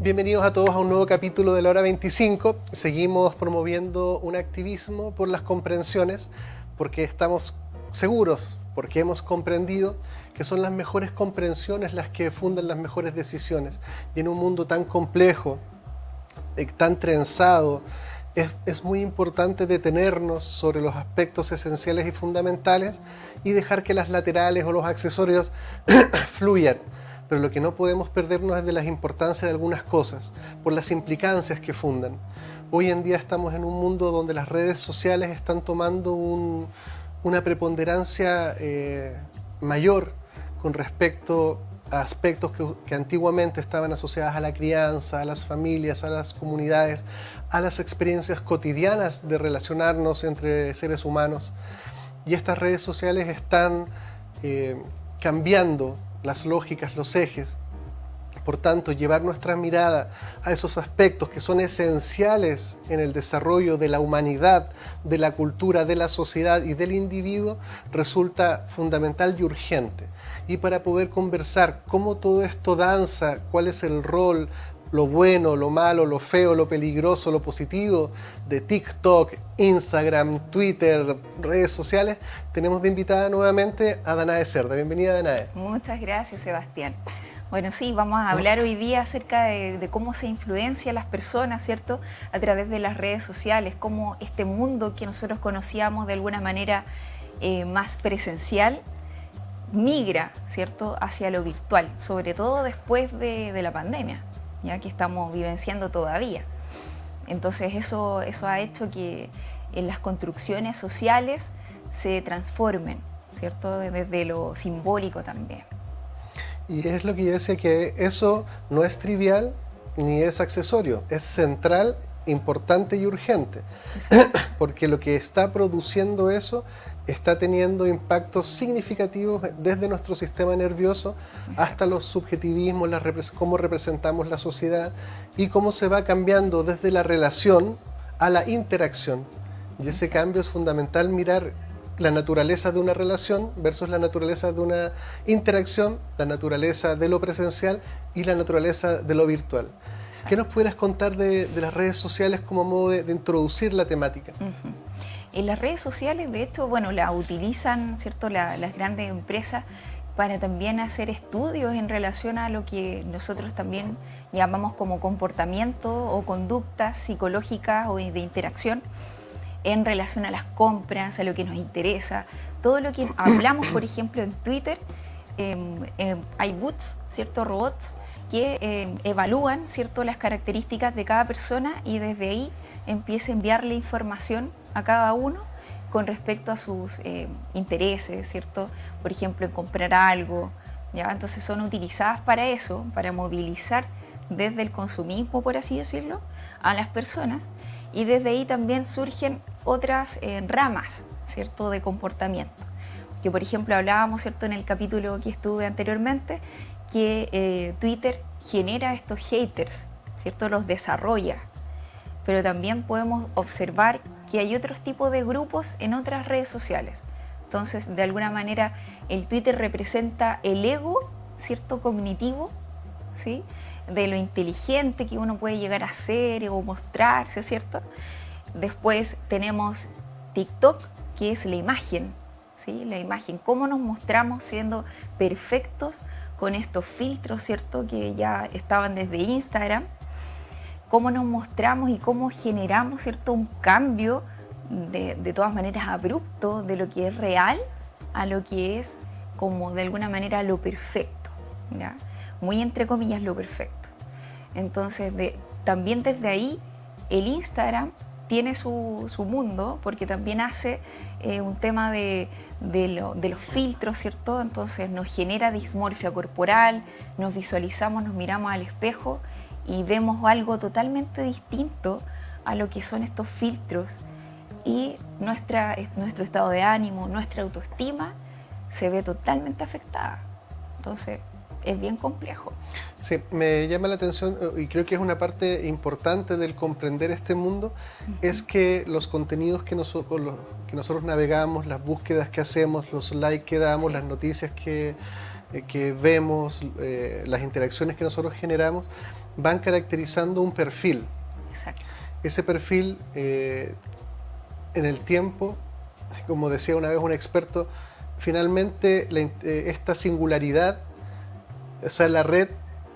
Bienvenidos a todos a un nuevo capítulo de la Hora 25. Seguimos promoviendo un activismo por las comprensiones, porque estamos seguros, porque hemos comprendido que son las mejores comprensiones las que fundan las mejores decisiones. Y en un mundo tan complejo, tan trenzado, es muy importante detenernos sobre los aspectos esenciales y fundamentales y dejar que las laterales o los accesorios fluyan. Pero lo que no podemos perdernos es de las importancias de algunas cosas, por las implicancias que fundan. Hoy en día estamos en un mundo donde las redes sociales están tomando una preponderancia mayor con respecto a aspectos que antiguamente estaban asociados a la crianza, a las familias, a las comunidades, a las experiencias cotidianas de relacionarnos entre seres humanos. Y estas redes sociales están cambiando las lógicas, los ejes. Por tanto, llevar nuestra mirada a esos aspectos que son esenciales en el desarrollo de la humanidad, de la cultura, de la sociedad y del individuo resulta fundamental y urgente. Y para poder conversar cómo todo esto danza, cuál es el rol, lo bueno, lo malo, lo feo, lo peligroso, lo positivo de TikTok, Instagram, Twitter, redes sociales, tenemos de invitada nuevamente a Danae Cerda. Bienvenida, Danae. Muchas gracias, Sebastián. Bueno, sí, vamos a hablar hoy día acerca de cómo se influencia a las personas, ¿cierto?, a través de las redes sociales, cómo este mundo que nosotros conocíamos de alguna manera más presencial migra, ¿cierto?, hacia lo virtual, sobre todo después de la pandemia, ya que estamos vivenciando todavía. Entonces eso ha hecho que en las construcciones sociales se transformen, ¿cierto?, desde lo simbólico también. Y es lo que yo decía, que eso no es trivial ni es accesorio, es central, importante y urgente. Porque lo que está produciendo eso está teniendo impactos significativos desde nuestro sistema nervioso hasta los subjetivismos, cómo representamos la sociedad y cómo se va cambiando desde la relación a la interacción. Y ese cambio es fundamental, mirar la naturaleza de una relación versus la naturaleza de una interacción, la naturaleza de lo presencial y la naturaleza de lo virtual. Exacto. ¿Qué nos pudieras contar de las redes sociales como modo de introducir la temática? En las redes sociales, de hecho, bueno, la utilizan, ¿cierto?, las grandes empresas para también hacer estudios en relación a lo que nosotros también llamamos como comportamiento o conductas psicológicas o de interacción en relación a las compras, a lo que nos interesa. Todo lo que hablamos, por ejemplo, en Twitter, hay bots, ¿cierto?, robots, que evalúan, ¿cierto?, las características de cada persona y desde ahí empieza a enviarle información a cada uno con respecto a sus intereses, ¿cierto? Por ejemplo, en comprar algo, ¿ya? Entonces son utilizadas para eso, para movilizar desde el consumismo, por así decirlo, a las personas, y desde ahí también surgen otras ramas, ¿cierto?, de comportamiento. Que por ejemplo hablábamos, ¿cierto?, en el capítulo que estuve anteriormente, que Twitter genera estos haters, ¿cierto?, los desarrolla. Pero también podemos observar que hay otros tipos de grupos en otras redes sociales. Entonces, de alguna manera, el Twitter representa el ego, ¿cierto?, cognitivo, ¿sí?, de lo inteligente que uno puede llegar a ser o mostrarse, ¿cierto? Después tenemos TikTok, que es la imagen, ¿sí?, la imagen, cómo nos mostramos siendo perfectos con estos filtros, ¿cierto?, que ya estaban desde Instagram, cómo nos mostramos y cómo generamos, ¿cierto?, un cambio de todas maneras abrupto de lo que es real a lo que es como de alguna manera lo perfecto, ¿ya? Muy entre comillas lo perfecto. Entonces también desde ahí el Instagram tiene su mundo, porque también hace un tema de los filtros, ¿cierto? Entonces nos genera dismorfia corporal, nos visualizamos, nos miramos al espejo y vemos algo totalmente distinto a lo que son estos filtros, y nuestro estado de ánimo, nuestra autoestima se ve totalmente afectada. Entonces es bien complejo. Sí, me llama la atención y creo que es una parte importante del comprender este mundo, es que los contenidos que nosotros navegamos, las búsquedas que hacemos, los likes que damos, las noticias que vemos, las interacciones que nosotros generamos, van caracterizando un perfil. Exacto. Ese perfil en el tiempo, como decía una vez un experto, finalmente esta singularidad, o sea, la red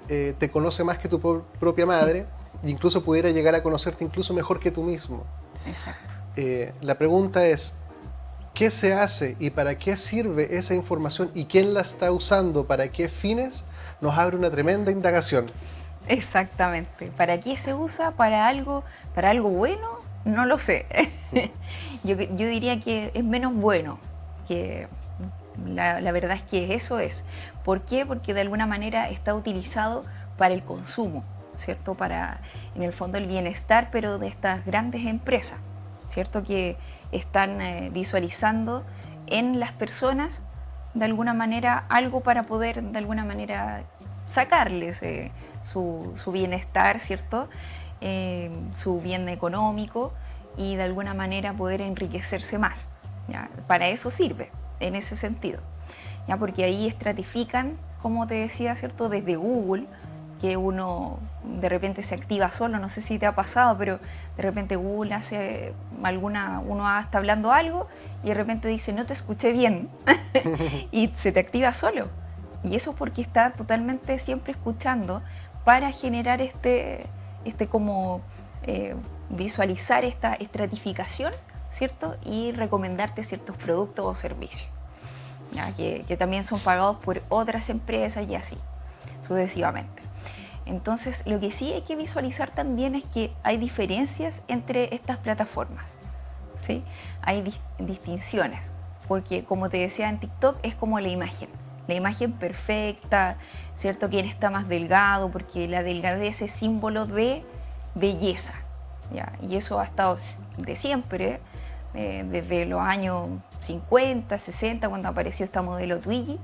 te conoce más que tu propia madre e incluso pudiera llegar a conocerte incluso mejor que tú mismo. Exacto. La pregunta es, ¿qué se hace y para qué sirve esa información y quién la está usando, para qué fines? Nos abre una tremenda indagación. Exactamente. ¿Para qué se usa? ¿Para algo bueno? No lo sé. Yo diría que es menos bueno, que la verdad es que eso es. ¿Por qué? Porque de alguna manera está utilizado para el consumo, ¿cierto? Para, en el fondo, el bienestar, pero de estas grandes empresas, ¿cierto? Que están visualizando en las personas, de alguna manera, algo para poder, de alguna manera, sacarles su bienestar, ¿cierto? Su bien económico y de alguna manera poder enriquecerse más, ¿ya? Para eso sirve, en ese sentido, ¿ya? Porque ahí estratifican, como te decía, ¿cierto? Desde Google, que uno de repente se activa solo, no sé si te ha pasado, pero de repente Google hace uno está hablando algo y de repente dice, no te escuché bien, y se te activa solo. Y eso es porque está totalmente siempre escuchando para generar como visualizar esta estratificación, ¿cierto? Y recomendarte ciertos productos o servicios, ¿ya? Que también son pagados por otras empresas y así, sucesivamente. Entonces, lo que sí hay que visualizar también es que hay diferencias entre estas plataformas, ¿sí? Hay distinciones, porque como te decía, en TikTok es como la imagen perfecta, ¿cierto? Quien está más delgado, porque la delgadez es símbolo de belleza, ¿ya? Y eso ha estado de siempre, desde los años 50, 60, cuando apareció esta modelo Twiggy,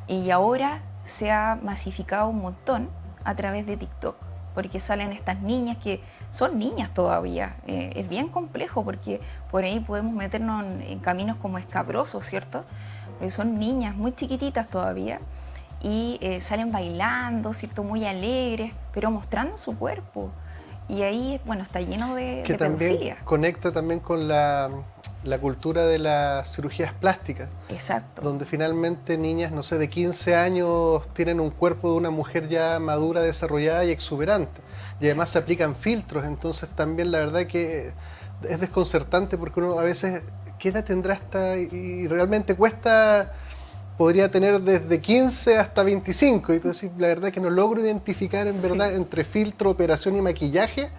y ahora se ha masificado un montón a través de TikTok, porque salen estas niñas que son niñas todavía. Es bien complejo porque por ahí podemos meternos en caminos como escabrosos, ¿cierto? Porque son niñas muy chiquititas todavía y salen bailando, ¿cierto? Muy alegres, pero mostrando su cuerpo. Y ahí, bueno, está lleno de también pedofilia. Conecta también con la cultura de las cirugías plásticas. Exacto. Donde finalmente niñas, no sé, de 15 años tienen un cuerpo de una mujer ya madura, desarrollada y exuberante. Y además se aplican filtros, entonces también la verdad que es desconcertante porque uno a veces, ¿qué edad tendrá esta? Y realmente podría tener desde 15 hasta 25. Y entonces la verdad que no logro identificar en verdad entre filtro, operación y maquillaje.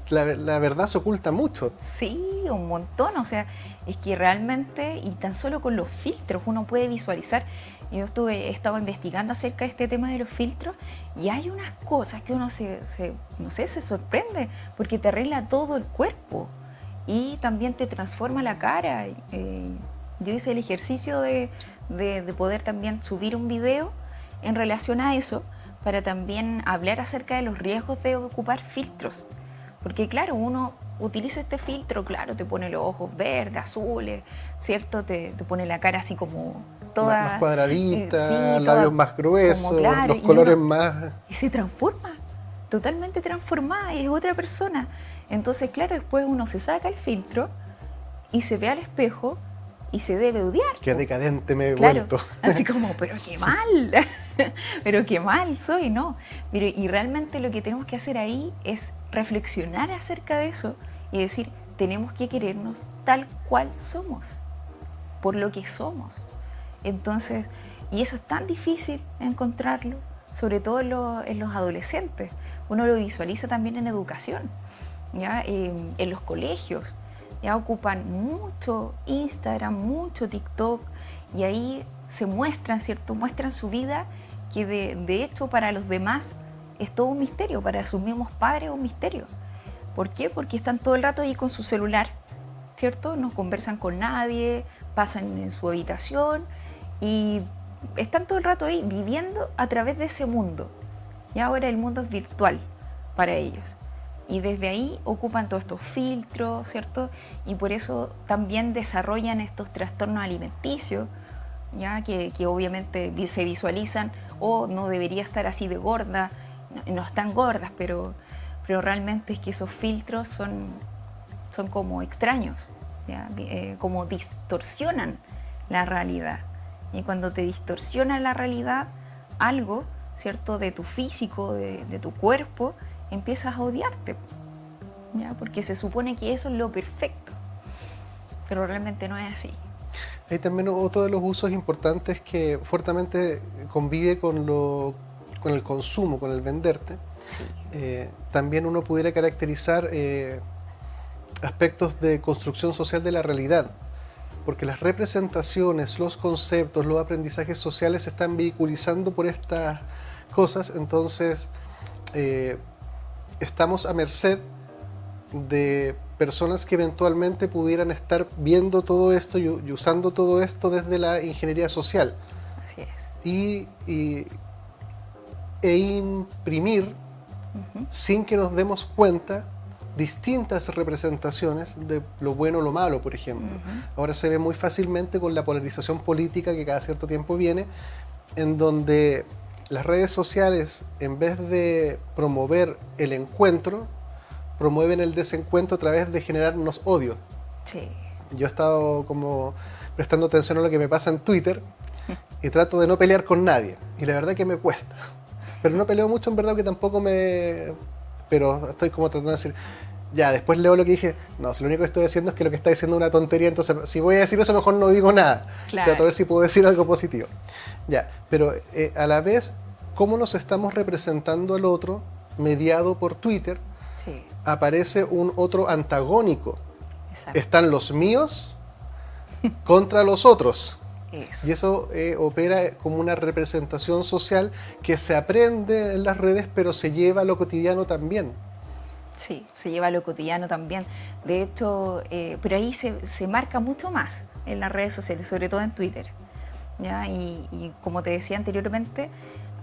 La verdad se oculta mucho. Sí, un montón, o sea, es que realmente, y tan solo con los filtros uno puede visualizar. Yo he estado investigando acerca de este tema de los filtros y hay unas cosas que uno no sé, se sorprende porque te arregla todo el cuerpo y también te transforma la cara. Yo hice el ejercicio de poder también subir un video en relación a eso para también hablar acerca de los riesgos de ocupar filtros. Porque claro, uno utiliza este filtro, claro, te pone los ojos verdes, azules, ¿cierto? Te pone la cara así como toda... Más cuadradita, sí, labios más gruesos, claro, los colores más... Y se transforma, totalmente transformada, y es otra persona. Entonces, claro, después uno se saca el filtro y se ve al espejo y se debe odiar. Qué decadente me he vuelto. Claro, así como, pero qué mal, pero qué mal soy, ¿no? Pero, y realmente lo que tenemos que hacer ahí es reflexionar acerca de eso y decir, tenemos que querernos tal cual somos, por lo que somos. Entonces, y eso es tan difícil encontrarlo, sobre todo en los adolescentes. Uno lo visualiza también en educación, ¿ya? En los colegios. Ya ocupan mucho Instagram, mucho TikTok, y ahí se muestran, ¿cierto? Muestran su vida, que de hecho para los demás es todo un misterio, para sus mismos padres es un misterio. ¿Por qué? Porque están todo el rato ahí con su celular, ¿cierto? No conversan con nadie, pasan en su habitación y están todo el rato ahí viviendo a través de ese mundo. Y ahora el mundo es virtual para ellos. Y desde ahí ocupan todos estos filtros, ¿cierto? Y por eso también desarrollan estos trastornos alimenticios, ¿ya? Que obviamente se visualizan, no debería estar así de gorda, no están gordas, pero realmente es que esos filtros son como extraños, ¿ya? Como distorsionan la realidad. Y cuando te distorsiona la realidad, algo, ¿cierto?, de tu físico, de tu cuerpo, empiezas a odiarte, ¿ya? Porque se supone que eso es lo perfecto, pero realmente no es así. Hay también otro de los usos importantes que fuertemente convive con el consumo, con el venderte. Sí. También uno pudiera caracterizar aspectos de construcción social de la realidad, porque las representaciones, los conceptos, los aprendizajes sociales se están vehiculizando por estas cosas, entonces estamos a merced de personas que eventualmente pudieran estar viendo todo esto y usando todo esto desde la ingeniería social. Así es. E imprimir, sin que nos demos cuenta, distintas representaciones de lo bueno o lo malo, por ejemplo. Ahora se ve muy fácilmente con la polarización política que cada cierto tiempo viene, en donde las redes sociales, en vez de promover el encuentro, promueven el desencuentro a través de generarnos odio. Sí. Yo he estado como prestando atención a lo que me pasa en Twitter y trato de no pelear con nadie. Y la verdad que me cuesta. Pero no peleo mucho, en verdad, que tampoco me... Pero estoy como tratando de decir... Ya, después leo lo que dije. No, si lo único que estoy haciendo es que lo que está diciendo es una tontería, entonces si voy a decir eso, mejor no digo nada. Claro. Trato de ver si puedo decir algo positivo. Ya, pero a la vez, ¿cómo nos estamos representando al otro mediado por Twitter? Sí. Aparece un otro antagónico. Exacto. Están los míos contra los otros. Eso. Y eso opera como una representación social que se aprende en las redes, pero se lleva a lo cotidiano también. Sí, se lleva a lo cotidiano también. De hecho, pero ahí se marca mucho más en las redes sociales, sobre todo en Twitter, ¿ya? Y como te decía anteriormente,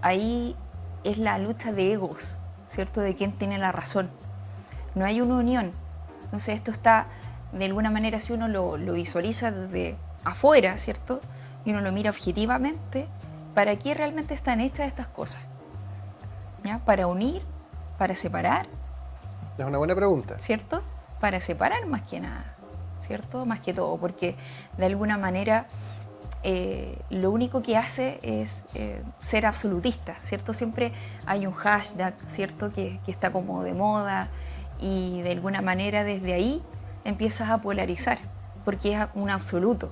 ahí es la lucha de egos, ¿cierto? De quién tiene la razón. No hay una unión. Entonces esto está, de alguna manera, si uno lo visualiza desde afuera, ¿cierto? Y uno lo mira objetivamente, ¿para qué realmente están hechas estas cosas? ¿Ya? ¿Para unir? ¿Para separar? Es una buena pregunta. ¿Cierto? Para separar más que nada, ¿cierto? Más que todo, porque de alguna manera lo único que hace es ser absolutista, ¿cierto? Siempre hay un hashtag, ¿cierto? Que está como de moda y de alguna manera desde ahí empiezas a polarizar, porque es un absoluto,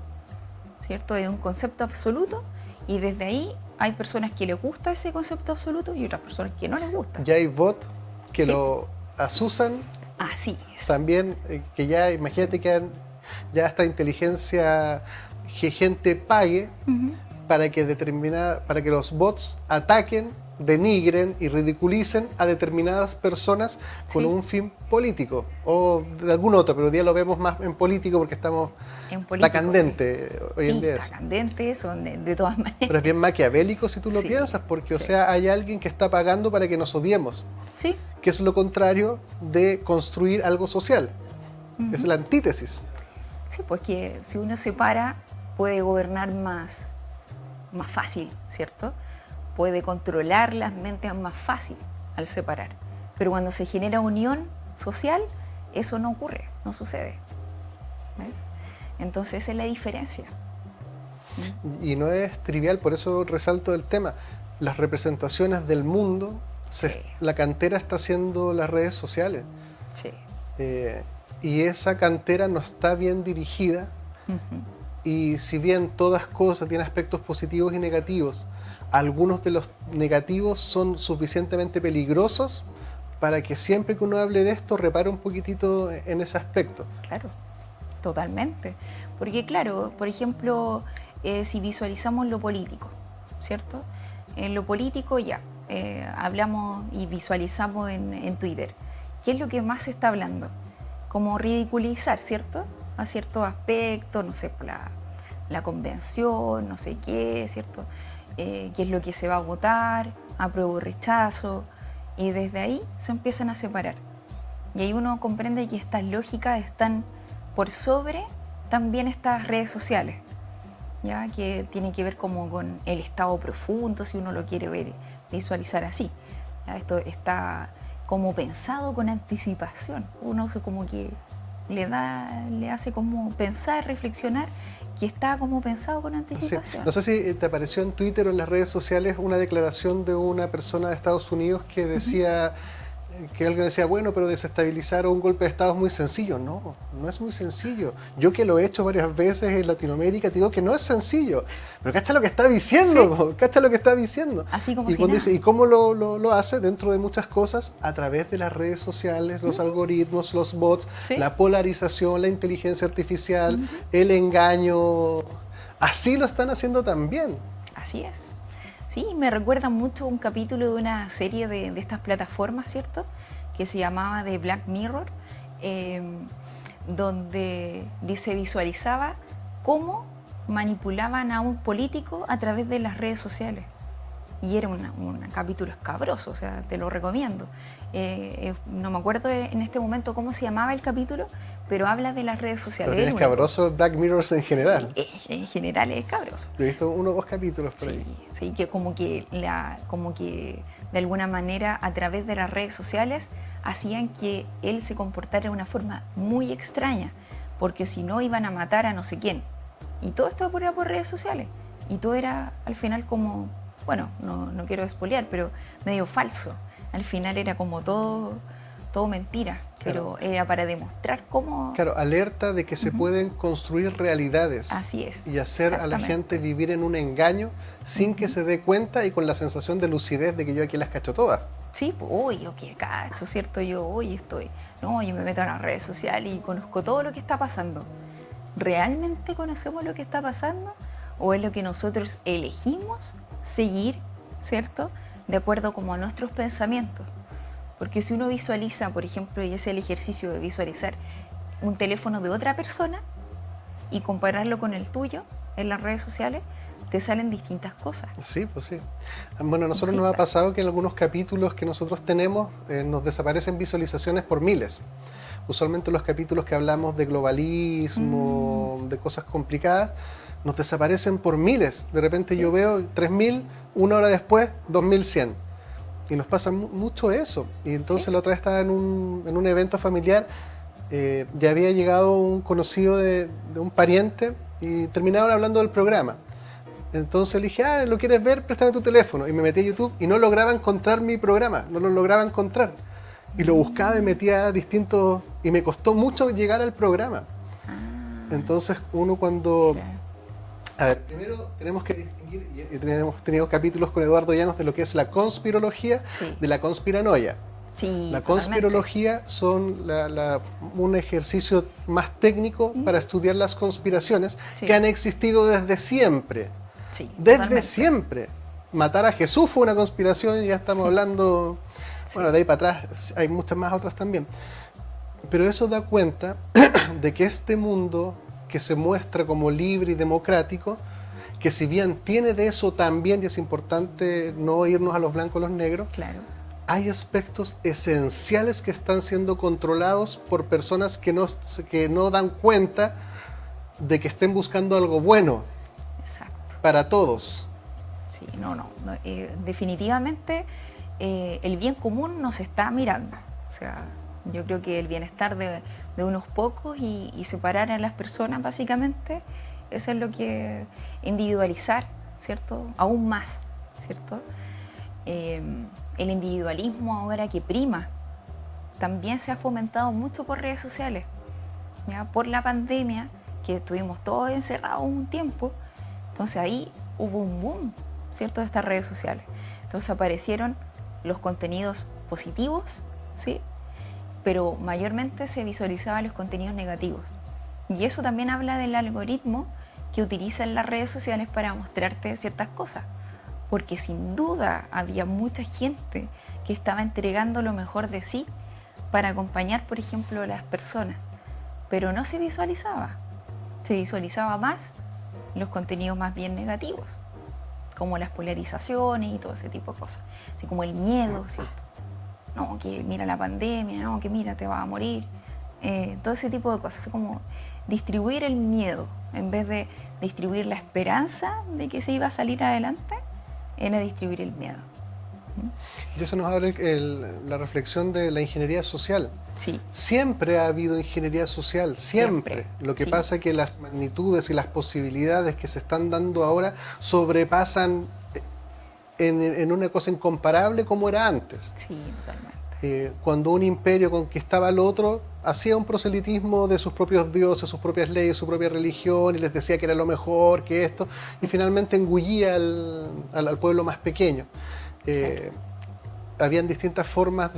¿cierto? Es un concepto absoluto y desde ahí hay personas que les gusta ese concepto absoluto y otras personas que no les gusta. Ya hay bots que ¿Sí? lo asusan. Así es. También, que ya, imagínate que ya esta inteligencia, que gente pague para que los bots ataquen, denigren y ridiculicen a determinadas personas con un fin político o de algún otro, pero hoy día lo vemos más en político porque estamos está candente hoy en día. Está candente eso, de todas maneras. Pero es bien maquiavélico si tú lo piensas, porque o sea, hay alguien que está pagando para que nos odiemos. Sí. Que es lo contrario de construir algo social. Es la antítesis. Sí, pues que si uno separa puede gobernar más fácil, ¿cierto? Puede controlar las mentes más fácil al separar. Pero cuando se genera unión social, eso no ocurre, no sucede. ¿Ves? Entonces esa es la diferencia. Y no es trivial, por eso resalto el tema. Las representaciones del mundo, la cantera está haciendo las redes sociales. Sí. Y esa cantera no está bien dirigida. Y si bien todas cosas tienen aspectos positivos y negativos, algunos de los negativos son suficientemente peligrosos para que siempre que uno hable de esto repare un poquitito en ese aspecto. Claro, totalmente. Porque claro, por ejemplo, si visualizamos lo político, ¿cierto? En lo político ya, hablamos y visualizamos en Twitter. ¿Qué es lo que más se está hablando? Como ridiculizar, ¿cierto? A ciertos aspectos, no sé, la convención, no sé qué, ¿cierto? Qué es lo que se va a votar, apruebo o rechazo, y desde ahí se empiezan a separar. Y ahí uno comprende que estas lógicas están por sobre también estas redes sociales, ¿ya? Que tiene que ver como con el estado profundo, si uno lo quiere ver, visualizar así. ¿ya? Esto está como pensado con anticipación. Uno como que le hace como pensar, reflexionar, que está como pensado con anticipación. Sí. No sé si te apareció en Twitter o en las redes sociales una declaración de una persona de Estados Unidos que decía, que alguien decía, bueno, pero desestabilizar un golpe de Estado es muy sencillo. No, no es muy sencillo. Yo que lo he hecho varias veces en Latinoamérica, te digo que no es sencillo. Pero cacha lo que está diciendo, Sí. cacha lo que está diciendo. Así como Y si cuando nada. dice, ¿y cómo lo hace? Dentro de muchas cosas, a través de las redes sociales, los algoritmos, los bots, Sí. la polarización, la inteligencia artificial, Ujú. el engaño. Así lo están haciendo también. Así es. Sí, me recuerda mucho un capítulo de una serie de estas plataformas, ¿cierto? Que se llamaba The Black Mirror, donde se visualizaba cómo manipulaban a un político a través de las redes sociales. Y era un capítulo escabroso, o sea, te lo recomiendo. No me acuerdo en este momento cómo se llamaba el capítulo, pero habla de las redes sociales. Pero es escabroso Black Mirror en general. Sí, en general es escabroso. Yo he visto 1 o 2 capítulos por ahí. Sí, que como que de alguna manera a través de las redes sociales hacían que él se comportara de una forma muy extraña, porque si no iban a matar a no sé quién. Y todo esto era por redes sociales. Y todo era al final como, bueno, no quiero espolear, pero medio falso. Al final era como todo mentira, Claro. pero era para demostrar cómo... Claro, alerta de que se pueden construir realidades. Así es. Y hacer a la exactamente. gente vivir en un engaño sin que se dé cuenta y con la sensación de lucidez de que yo aquí las cacho todas. Sí, pues, uy, yo qué cacho, ¿cierto? Yo hoy no, yo me meto en las redes sociales y conozco todo lo que está pasando. ¿Realmente conocemos lo que está pasando? ¿O es lo que nosotros elegimos seguir, ¿cierto? De acuerdo como a nuestros pensamientos. Porque si uno visualiza, por ejemplo, y es el ejercicio de visualizar un teléfono de otra persona y compararlo con el tuyo en las redes sociales, te salen distintas cosas. Sí, pues sí. Bueno, a nosotros nos ha pasado que en algunos capítulos que nosotros tenemos nos desaparecen visualizaciones por miles. Usualmente los capítulos que hablamos de globalismo, de cosas complicadas, nos desaparecen por miles. De repente yo veo 3.000, 1 hora después, 2.100. Y nos pasa mucho eso. Y entonces la otra vez estaba en un evento familiar, ya había llegado un conocido de un pariente y terminaron hablando del programa. Entonces le dije, ¿lo quieres ver? Préstame tu teléfono. Y me metí a YouTube y no lograba encontrar mi programa, no lo lograba encontrar. Y lo buscaba y metía distintos... Y me costó mucho llegar al programa. Entonces uno cuando... A ver, primero tenemos que distinguir, y tenemos tenido capítulos con Eduardo Llanos de lo que es la conspirología de la conspiranoia. Sí, La conspirología son un ejercicio más técnico para estudiar las conspiraciones que han existido desde siempre. Sí, desde totalmente. siempre. Matar a Jesús fue una conspiración y ya estamos hablando... Bueno, de ahí para atrás hay muchas más otras también. Pero eso da cuenta de que este mundo que se muestra como libre y democrático, que si bien tiene de eso también, y es importante no irnos a los blancos o los negros, Claro. hay aspectos esenciales que están siendo controlados por personas que no dan cuenta de que estén buscando algo bueno. Exacto. Para todos. Sí, definitivamente el bien común nos está mirando. O sea, yo creo que el bienestar de unos pocos y separar a las personas, básicamente, eso es lo que individualizar, ¿cierto? Aún más, ¿cierto? El individualismo ahora que prima también se ha fomentado mucho por redes sociales, ¿ya? Por la pandemia, que estuvimos todos encerrados un tiempo, entonces ahí hubo un boom, ¿cierto? De estas redes sociales. Entonces aparecieron los contenidos positivos, ¿sí? Pero mayormente se visualizaban los contenidos negativos. Y eso también habla del algoritmo que utilizan las redes sociales para mostrarte ciertas cosas. Porque sin duda había mucha gente que estaba entregando lo mejor de sí para acompañar, por ejemplo, a las personas. Pero no se visualizaba. Se visualizaba más los contenidos más bien negativos, como las polarizaciones y todo ese tipo de cosas. Así como el miedo, ¿cierto? No, que mira la pandemia, no, que mira, te vas a morir. Todo ese tipo de cosas. Es como distribuir el miedo en vez de distribuir la esperanza de que se iba a salir adelante, era distribuir el miedo. Y eso nos abre la reflexión de la ingeniería social. Sí. Siempre ha habido ingeniería social, siempre. Lo que pasa es que las magnitudes y las posibilidades que se están dando ahora sobrepasan en una cosa incomparable como era antes. Sí, totalmente. Cuando un imperio conquistaba al otro, hacía un proselitismo de sus propios dioses, sus propias leyes, su propia religión, y les decía que era lo mejor, que esto, y finalmente engullía al pueblo más pequeño. Habían distintas formas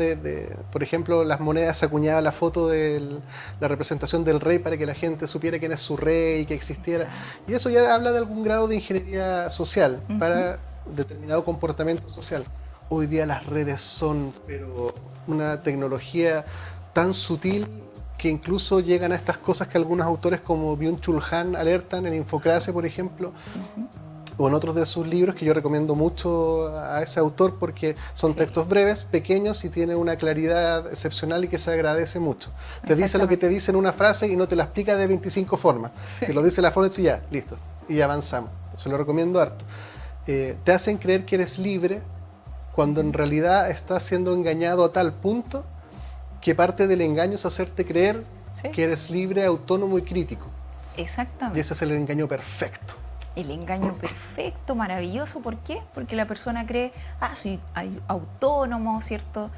por ejemplo, las monedas se acuñaba la foto de la representación del rey para que la gente supiera quién es su rey, que existiera. Exacto. Y eso ya habla de algún grado de ingeniería social para determinado comportamiento social. Hoy día las redes son una tecnología tan sutil que incluso llegan a estas cosas que algunos autores como Byung-Chul Han alertan en Infocracia, por ejemplo, o en otros de sus libros, que yo recomiendo mucho a ese autor porque son textos breves, pequeños y tienen una claridad excepcional y que se agradece mucho. Te dice lo que te dice en una frase y no te lo explica de 25 formas. Te lo dice la forma y ya, listo, y avanzamos. Se lo recomiendo harto. Te hacen creer que eres libre cuando en realidad estás siendo engañado a tal punto que parte del engaño es hacerte creer que eres libre, autónomo y crítico. Exactamente. Y ese es el engaño perfecto. El engaño perfecto, maravilloso. ¿Por qué? Porque la persona cree, soy autónomo, ¿cierto?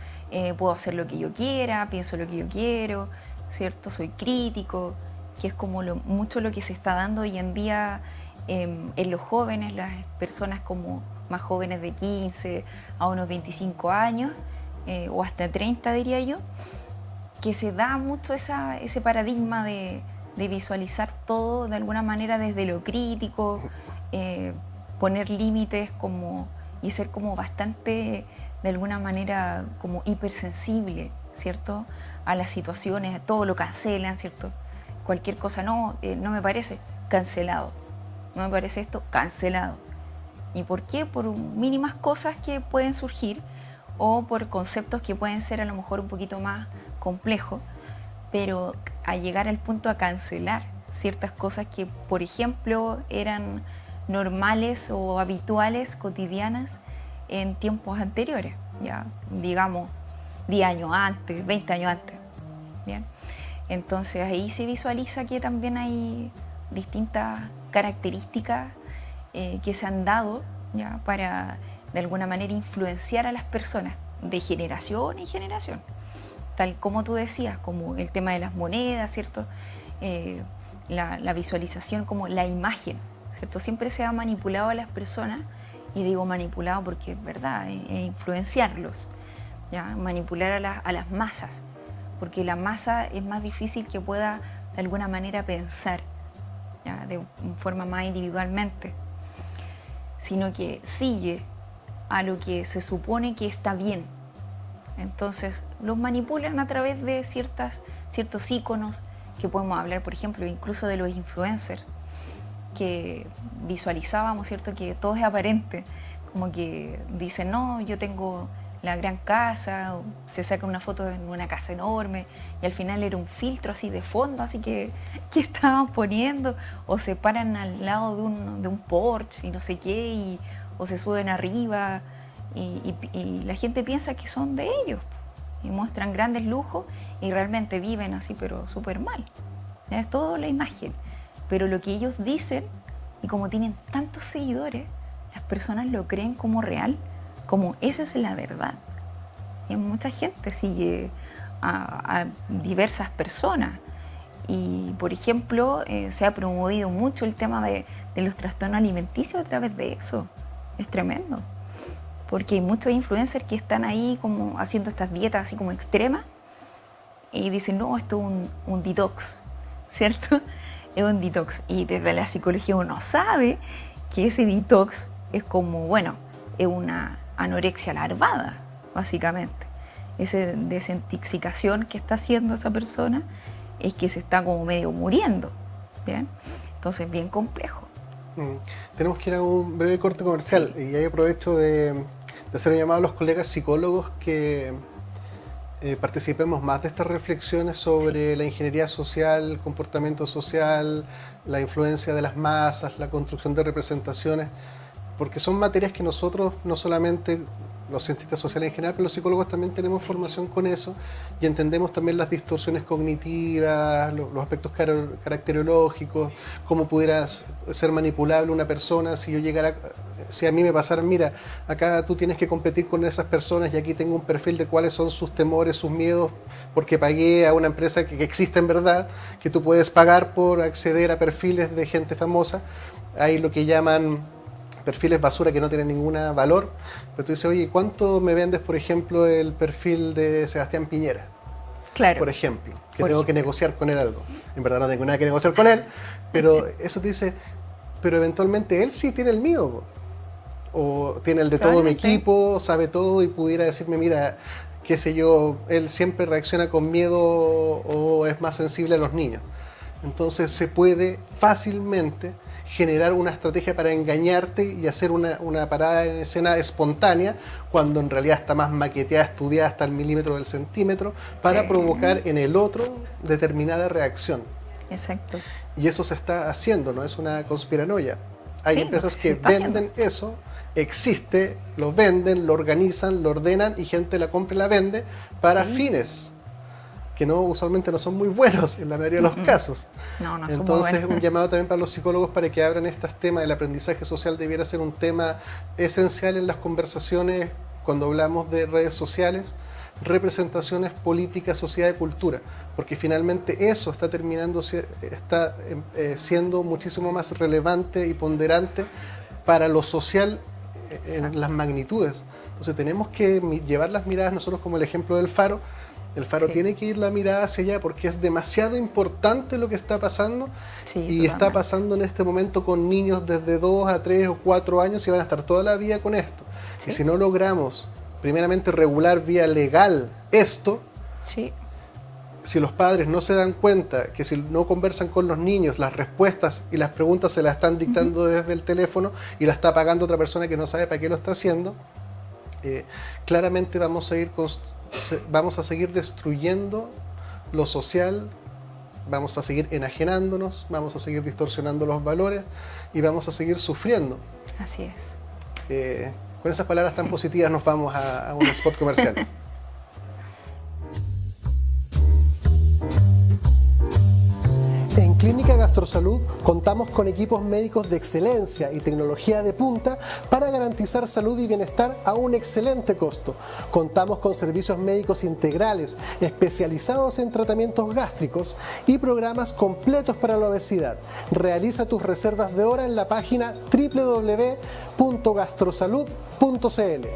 Puedo hacer lo que yo quiera, pienso lo que yo quiero, ¿cierto? Soy crítico, que es como mucho lo que se está dando hoy en día en los jóvenes, las personas como más jóvenes de 15 a unos 25 años, o hasta 30 diría yo, que se da mucho ese paradigma de visualizar todo de alguna manera desde lo crítico, poner límites y ser como bastante, de alguna manera, como hipersensible, ¿cierto? A las situaciones, a todo lo cancelan, ¿cierto? Cualquier cosa, no me parece, cancelado. No me parece esto, cancelado. ¿Y por qué? Por mínimas cosas que pueden surgir o por conceptos que pueden ser a lo mejor un poquito más complejos, pero a llegar al punto a cancelar ciertas cosas que, por ejemplo, eran normales o habituales, cotidianas, en tiempos anteriores, ya digamos 10 años antes, 20 años antes. ¿Bien? Entonces ahí se visualiza que también hay distintas características que se han dado ya para de alguna manera influenciar a las personas de generación en generación, tal como tú decías, como el tema de las monedas, ¿cierto? La visualización, como la imagen, ¿cierto? Siempre se ha manipulado a las personas, y digo manipulado porque es verdad, influenciarlos, ¿ya? Manipular a las masas, porque la masa es más difícil que pueda de alguna manera pensar, ¿ya? De forma más individualmente, sino que sigue a lo que se supone que está bien. Entonces los manipulan a través de ciertos íconos que podemos hablar, por ejemplo, incluso de los influencers, que visualizábamos, ¿cierto? Que todo es aparente, como que dicen, no, yo tengo la gran casa, o se saca una foto en una casa enorme y al final era un filtro así de fondo, así que estaban poniendo, o se paran al lado de un porche y no sé qué, o se suben arriba y la gente piensa que son de ellos y muestran grandes lujos y realmente viven así pero súper mal. ¿Ya? Es todo la imagen, pero lo que ellos dicen, y como tienen tantos seguidores, las personas lo creen como real, como esa es la verdad. Y mucha gente sigue a diversas personas. Y, por ejemplo, se ha promovido mucho el tema de los trastornos alimenticios a través de eso. Es tremendo. Porque hay muchos influencers que están ahí como haciendo estas dietas así como extremas y dicen, no, esto es un detox, ¿cierto? Es un detox. Y desde la psicología uno sabe que ese detox es como, bueno, es una anorexia larvada, básicamente. Esa desintoxicación que está haciendo esa persona es que se está como medio muriendo, ¿bien? Entonces, bien complejo. Tenemos que ir a un breve corte comercial, sí. Y ahí aprovecho de hacer un llamado a los colegas psicólogos que participemos más de estas reflexiones sobre la ingeniería social, el comportamiento social, la influencia de las masas, la construcción de representaciones, porque son materias que nosotros no solamente los cientistas sociales en general, pero los psicólogos también tenemos formación con eso y entendemos también las distorsiones cognitivas, los aspectos caracterológicos, cómo pudiera ser manipulable una persona si yo llegara, si a mí me pasara, mira, acá tú tienes que competir con esas personas y aquí tengo un perfil de cuáles son sus temores, sus miedos, porque pagué a una empresa que existe en verdad, que tú puedes pagar por acceder a perfiles de gente famosa. Hay lo que llaman perfiles basura que no tienen ningún valor, pero tú dices, oye, ¿cuánto me vendes, por ejemplo, el perfil de Sebastián Piñera? Claro. Por ejemplo, que tengo que negociar con él algo. En verdad no tengo nada que negociar con él, pero eso te dice, pero eventualmente él sí tiene el mío, o tiene el de todo mi equipo, sabe todo y pudiera decirme, mira, qué sé yo, él siempre reacciona con miedo o es más sensible a los niños. Entonces se puede fácilmente generar una estrategia para engañarte y hacer una parada en escena espontánea, cuando en realidad está más maqueteada, estudiada hasta el milímetro del centímetro, para provocar en el otro determinada reacción. Exacto. Y eso se está haciendo, no es una conspiranoia. Hay empresas que venden eso, existe, lo venden, lo organizan, lo ordenan y gente la compra y la vende para fines que usualmente no son muy buenos en la mayoría de los casos. No Entonces, un llamado también para los psicólogos para que abran estos temas. El aprendizaje social debiera ser un tema esencial en las conversaciones cuando hablamos de redes sociales, representaciones políticas, sociedad y cultura, porque finalmente eso está siendo muchísimo más relevante y ponderante para lo social en las magnitudes. Entonces tenemos que llevar las miradas, nosotros como el ejemplo del Faro. El Faro tiene que ir la mirada hacia allá porque es demasiado importante lo que está pasando y está pasando en este momento con niños desde 2 a 3 o 4 años y van a estar toda la vida con esto. Y si no logramos primeramente regular vía legal esto, si los padres no se dan cuenta que si no conversan con los niños, las respuestas y las preguntas se las están dictando desde el teléfono y la está pagando otra persona que no sabe para qué lo está haciendo, claramente vamos a seguir destruyendo lo social, vamos a seguir enajenándonos, vamos a seguir distorsionando los valores y vamos a seguir sufriendo. Así es. Con esas palabras tan positivas nos vamos a un spot comercial. En Clínica Gastrosalud contamos con equipos médicos de excelencia y tecnología de punta para garantizar salud y bienestar a un excelente costo. Contamos con servicios médicos integrales especializados en tratamientos gástricos y programas completos para la obesidad. Realiza tus reservas de hora en la página www.gastrosalud.cl.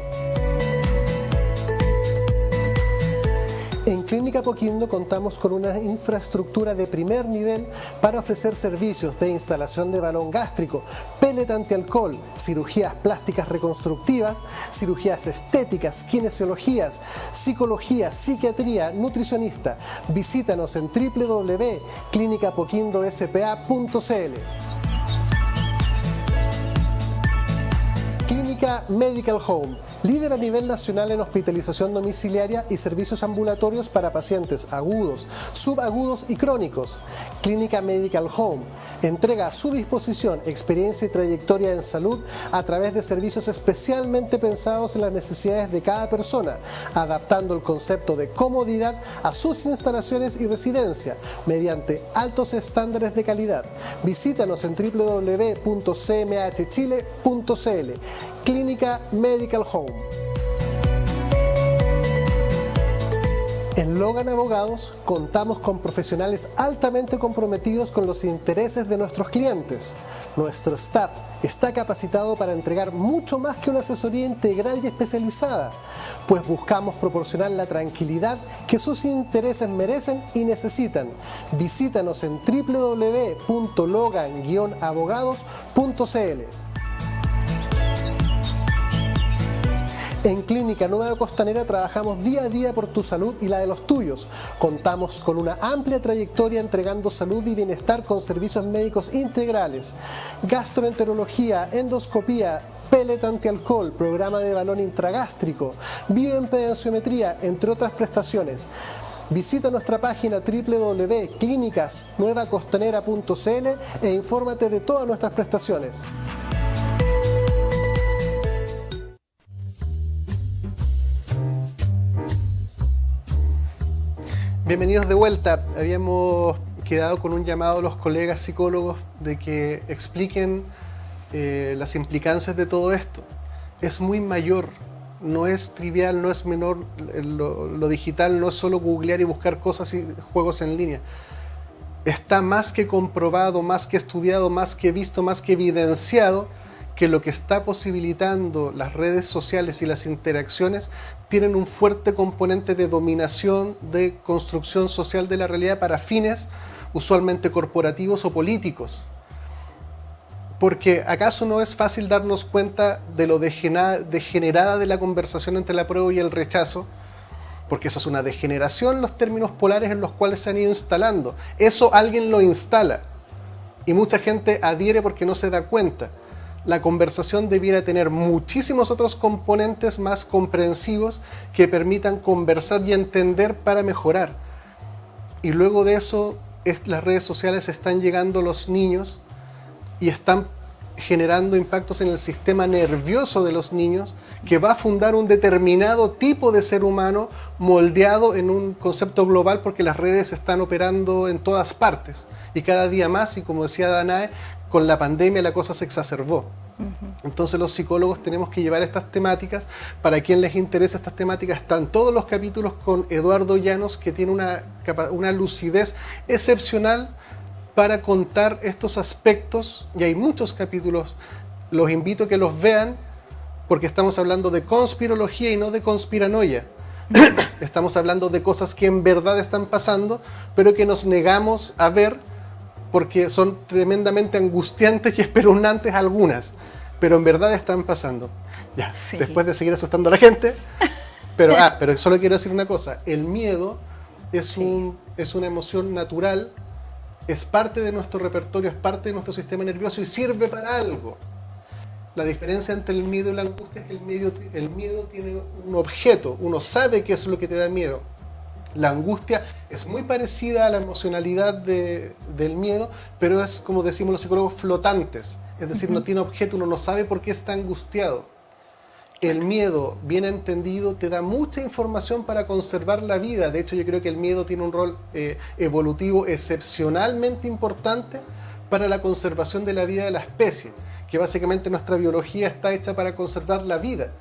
En Clínica Apoquindo contamos con una infraestructura de primer nivel para ofrecer servicios de instalación de balón gástrico, pellet antialcohol, cirugías plásticas reconstructivas, cirugías estéticas, kinesiologías, psicología, psiquiatría, nutricionista. Visítanos en www.clinicapoquindospa.cl. Clínica Medical Home, líder a nivel nacional en hospitalización domiciliaria y servicios ambulatorios para pacientes agudos, subagudos y crónicos. Clínica Medical Home entrega a su disposición experiencia y trayectoria en salud a través de servicios especialmente pensados en las necesidades de cada persona, adaptando el concepto de comodidad a sus instalaciones y residencia mediante altos estándares de calidad. Visítanos en www.cmhchile.cl. Clínica Medical Home. En Logan Abogados contamos con profesionales altamente comprometidos con los intereses de nuestros clientes. Nuestro staff está capacitado para entregar mucho más que una asesoría integral y especializada, pues buscamos proporcionar la tranquilidad que sus intereses merecen y necesitan. Visítanos en www.logan-abogados.cl. En Clínica Nueva Costanera trabajamos día a día por tu salud y la de los tuyos. Contamos con una amplia trayectoria entregando salud y bienestar con servicios médicos integrales, gastroenterología, endoscopía, pellet antialcohol, programa de balón intragástrico, bioimpedenciometría, entre otras prestaciones. Visita nuestra página www.clinicasnuevacostanera.cl e infórmate de todas nuestras prestaciones. Bienvenidos de vuelta. Habíamos quedado con un llamado a los colegas psicólogos de que expliquen las implicancias de todo esto. Es muy mayor, no es trivial, no es menor. Lo digital no es solo googlear y buscar cosas y juegos en línea. Está más que comprobado, más que estudiado, más que visto, más que evidenciado que lo que está posibilitando las redes sociales y las interacciones tienen un fuerte componente de dominación, de construcción social de la realidad para fines usualmente corporativos o políticos. Porque ¿acaso no es fácil darnos cuenta de lo degenerada de la conversación entre el apruebo y el rechazo? Porque eso es una degeneración, los términos polares en los cuales se han ido instalando. Eso alguien lo instala y mucha gente adhiere porque no se da cuenta. La conversación debiera tener muchísimos otros componentes más comprensivos que permitan conversar y entender para mejorar. Y luego de eso, las redes sociales están llegando a los niños y están generando impactos en el sistema nervioso de los niños que va a fundar un determinado tipo de ser humano moldeado en un concepto global porque las redes están operando en todas partes y cada día más, y como decía Danae, con la pandemia la cosa se exacerbó. Entonces los psicólogos tenemos que llevar estas temáticas. Para quien les interesa estas temáticas, están todos los capítulos con Eduardo Llanos, que tiene una lucidez excepcional para contar estos aspectos, y hay muchos capítulos. Los invito a que los vean porque estamos hablando de conspirología y no de conspiranoia. Estamos hablando de cosas que en verdad están pasando, pero que nos negamos a ver porque son tremendamente angustiantes y espeluznantes algunas, pero en verdad están pasando. Ya, sí. Después de seguir asustando a la gente, pero solo quiero decir una cosa, el miedo es una emoción natural, es parte de nuestro repertorio, es parte de nuestro sistema nervioso y sirve para algo. La diferencia entre el miedo y la angustia es que el miedo tiene un objeto, uno sabe qué es lo que te da miedo. La angustia es muy parecida a la emocionalidad del miedo, pero es, como decimos los psicólogos, flotantes. Es decir, no tiene objeto, uno no sabe por qué está angustiado. El miedo, bien entendido, te da mucha información para conservar la vida. De hecho, yo creo que el miedo tiene un rol evolutivo excepcionalmente importante para la conservación de la vida de la especie, que básicamente nuestra biología está hecha para conservar la vida.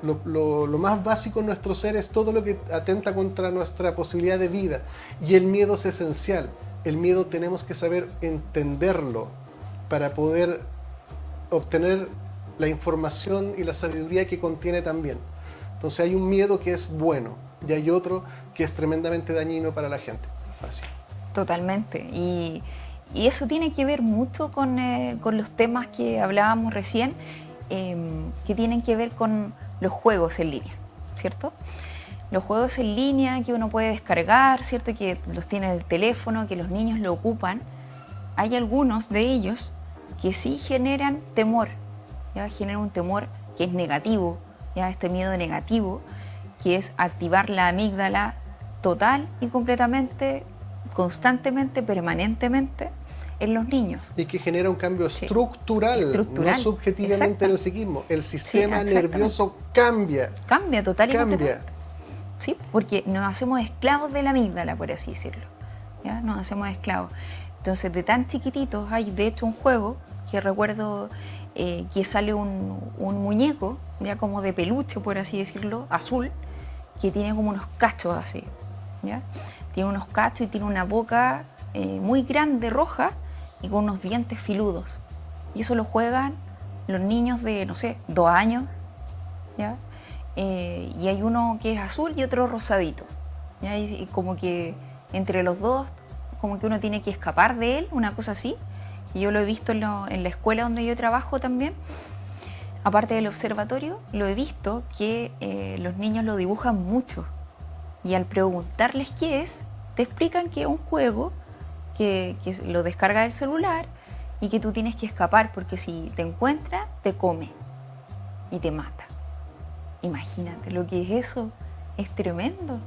Lo más básico en nuestro ser es todo lo que atenta contra nuestra posibilidad de vida. Y el miedo es esencial. El miedo tenemos que saber entenderlo para poder obtener la información y la sabiduría que contiene también. Entonces hay un miedo que es bueno y hay otro que es tremendamente dañino para la gente. Así. Totalmente. Y eso tiene que ver mucho con los temas que hablábamos recién, que tienen que ver con los juegos en línea, ¿cierto? Los juegos en línea que uno puede descargar, ¿cierto? Que los tiene en el teléfono, que los niños lo ocupan. Hay algunos de ellos que sí generan temor, ¿ya? Generan un temor que es negativo, ¿ya? Este miedo negativo, que es activar la amígdala total y completamente, constantemente, permanentemente en los niños. Y que genera un cambio estructural, no subjetivamente en el psiquismo. El sistema nervioso cambia. Cambia total y completamente. Sí, porque nos hacemos esclavos de la amígdala, por así decirlo. ¿Ya? Nos hacemos esclavos. Entonces, de tan chiquititos, hay de hecho un juego que recuerdo que sale un muñeco, ya como de peluche, por así decirlo, azul, que tiene como unos cachos así. ¿Ya? Tiene unos cachos y tiene una boca muy grande, roja, y con unos dientes filudos. Y eso lo juegan los niños de, no sé, 2 años, ¿ya? Y hay uno que es azul y otro rosadito, ¿ya? Y como que entre los dos, como que uno tiene que escapar de él, una cosa así. Y yo lo he visto en la escuela donde yo trabajo también. Aparte del observatorio, lo he visto que los niños lo dibujan mucho. Y al preguntarles qué es, te explican que es un juego que lo descarga del celular y que tú tienes que escapar porque si te encuentra, te come y te mata. Imagínate lo que es eso. Es tremendo.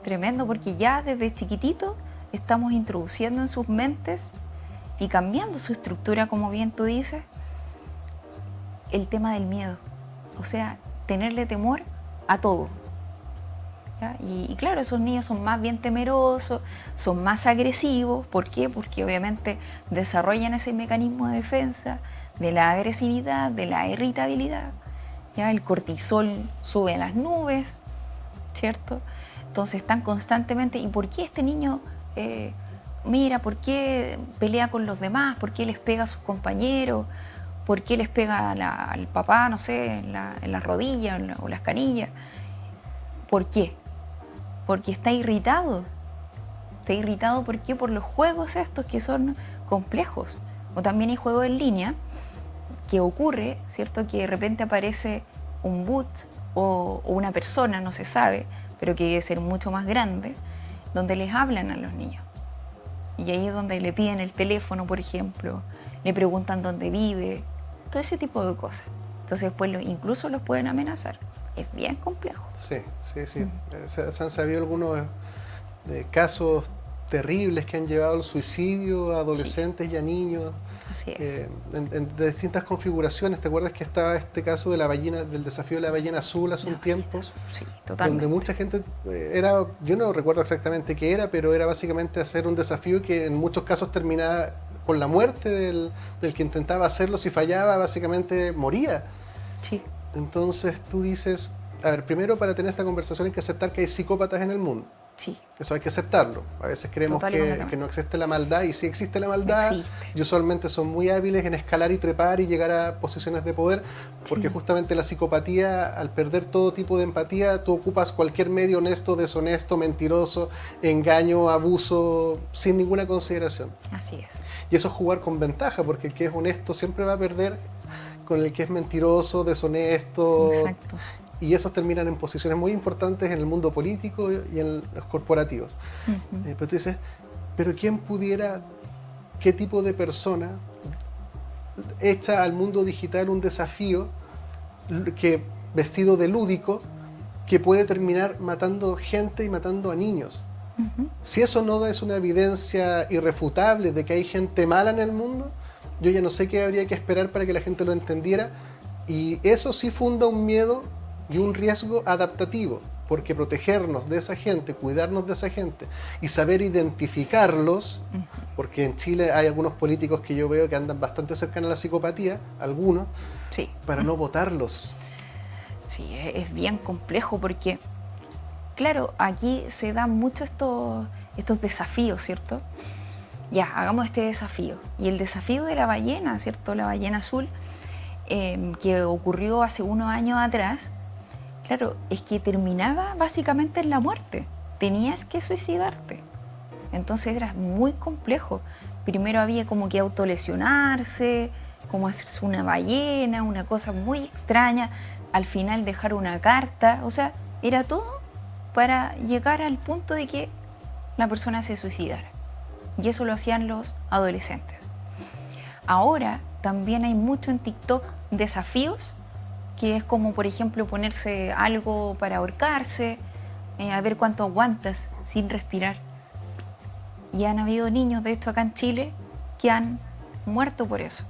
Tremendo, porque ya desde chiquitito estamos introduciendo en sus mentes y cambiando su estructura, como bien tú dices, el tema del miedo. O sea, tenerle temor a todo. ¿ya? Y claro, esos niños son más bien temerosos, son más agresivos. ¿Por qué? Porque obviamente desarrollan ese mecanismo de defensa de la agresividad, de la irritabilidad. ¿Ya? El cortisol sube a las nubes, ¿cierto? Entonces están constantemente, ¿y por qué este niño, mira, por qué pelea con los demás? ¿Por qué les pega a sus compañeros? ¿Por qué les pega al papá, no sé, en las rodillas o las canillas? ¿Por qué? Porque está irritado. Está irritado, ¿por qué? Por los juegos estos que son complejos. O también hay juegos en línea que ocurre, ¿cierto? Que de repente aparece un bot o una persona, no se sabe, pero que debe ser mucho más grande, donde les hablan a los niños. Y ahí es donde le piden el teléfono, por ejemplo, le preguntan dónde vive, todo ese tipo de cosas. Entonces después incluso los pueden amenazar. Es bien complejo. Sí. Se han sabido algunos casos terribles que han llevado al suicidio a adolescentes y a niños. Así es. De distintas configuraciones. ¿Te acuerdas que estaba este caso de la ballena, del desafío de la ballena azul hace un tiempo? Sí, totalmente. Donde mucha gente yo no recuerdo exactamente qué era, pero era básicamente hacer un desafío que en muchos casos terminaba con la muerte del que intentaba hacerlo. Si fallaba, básicamente moría. Sí. Entonces tú dices, a ver, primero para tener esta conversación hay que aceptar que hay psicópatas en el mundo. Sí. Eso hay que aceptarlo. A veces creemos que no existe la maldad, y sí existe la maldad. Y usualmente son muy hábiles en escalar y trepar y llegar a posiciones de poder, porque justamente la psicopatía, al perder todo tipo de empatía, tú ocupas cualquier medio honesto, deshonesto, mentiroso, engaño, abuso, sin ninguna consideración. Así es. Y eso es jugar con ventaja, porque el que es honesto siempre va a perder con el que es mentiroso, deshonesto. Exacto. Y esos terminan en posiciones muy importantes en el mundo político y en los corporativos. Pero tú dices, ¿pero quién pudiera, qué tipo de persona echa al mundo digital un desafío que, vestido de lúdico, que puede terminar matando gente y matando a niños? Si eso no es una evidencia irrefutable de que hay gente mala en el mundo, yo ya no sé qué habría que esperar para que la gente lo entendiera. Y eso sí funda un miedo y un riesgo adaptativo, porque protegernos de esa gente, cuidarnos de esa gente y saber identificarlos, porque en Chile hay algunos políticos que yo veo que andan bastante cercanos a la psicopatía, algunos, para no votarlos. Sí, es bien complejo porque, claro, aquí se dan mucho estos desafíos, ¿cierto? Ya, hagamos este desafío. Y el desafío de la ballena, ¿cierto? La ballena azul, que ocurrió hace unos años atrás, claro, es que terminaba básicamente en la muerte. Tenías que suicidarte. Entonces era muy complejo. Primero había como que autolesionarse, como hacerse una ballena, una cosa muy extraña. Al final dejar una carta. O sea, era todo para llegar al punto de que la persona se suicidara. Y eso lo hacían los adolescentes. Ahora también hay mucho en TikTok desafíos, que es como, por ejemplo, ponerse algo para ahorcarse, a ver cuánto aguantas sin respirar. Y han habido niños, de hecho acá en Chile, que han muerto por eso.